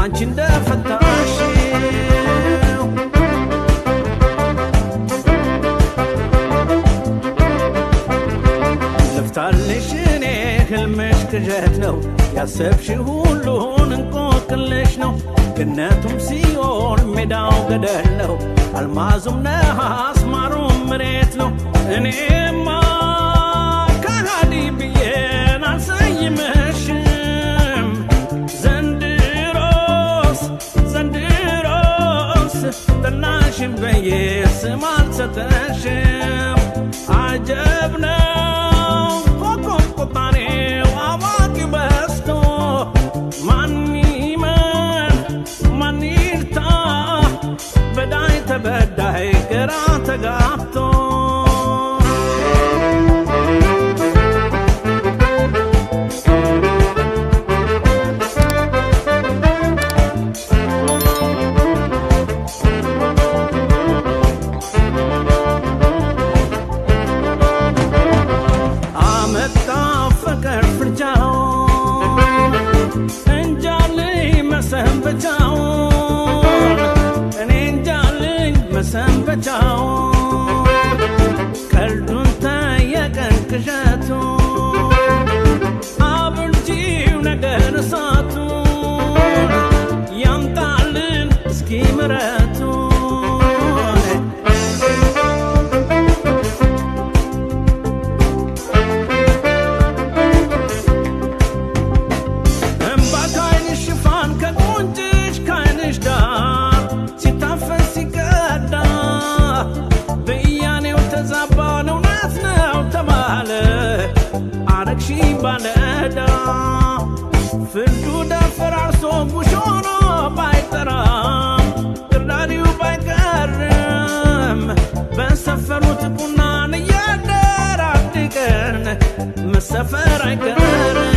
አንቺ እንደፈታሽ ልፍታልሽ እኔ ህልምሽ ቅዠት ነው ያሰብሽ ሁሉን እንቆቅልሽ ነው ገነቱም ሲኦል ሜዳው ገደል ነው አልማዙም ነሐስ ማሩም መሬት ነው እኔማ ከሃዲ ብዬን አልሰይምሽም ዘንድሮስ ጠላሽን በዬ ስም አልሰጠሽም አጀብ ነው ኮከብ ቆጣሪው አዋቂ በዝቶ በዳይ ተበዳይ ግራ ተጋብቶ አመጣ ፍቅር ፍርጃው እንጃልኝ መሰንበቻው ሰንበቻው ቀልዱን ታየቀን ቅዠቱ አብርጂው ነገር እሳቱ ያምጣልን እስኪ ምረቱ እምባ ካይንሽ ሽፋን ከቁንጭሽ ካይንሽ ዳር ሲታፈን ሲቀዳ በያኔው ተዛባን እውነት ነው ተባለ አረግሺ ባለዳ ፍርዱ ደፈራርሶ ጉሽ ሆኖ ባይጠራም ቅራሪው ባይቀርም በሰፈሩት ቡናን እያደር አንድ ቀን መሰፈር አይቀርም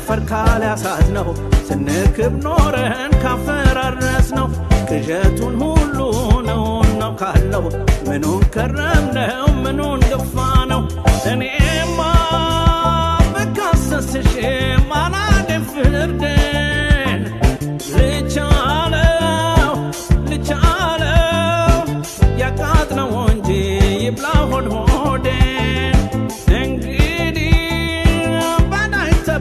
ፈርካል ያሳዝነው ስንክብ ኖረን ካፈራረስ ነው ቅዠቱን ሁሉ ነው ካለው ምኑን ከረምነው ምኑን ገፋ ነው እኔማ በካሰስሽ ማናደን ፍርድን ልቻለው ያቃጥነው እንጂ ይብላ ሆድ ሆዴን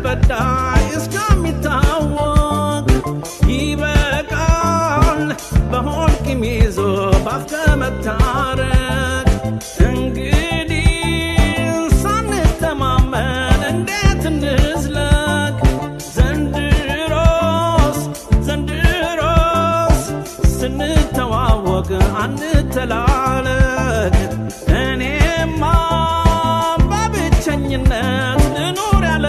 በዳይ እስከሚታወቅ ይበቃል በሆድ ቂም ይዞ ባፍ ከመታረቅ እንግዲህ ሳንተማመን እንዴት እንዝለቅ ዘንድሮስ ስንተዋወቅ አንተላለቅ እኔማ በብቸኝነት ልኑር ያለ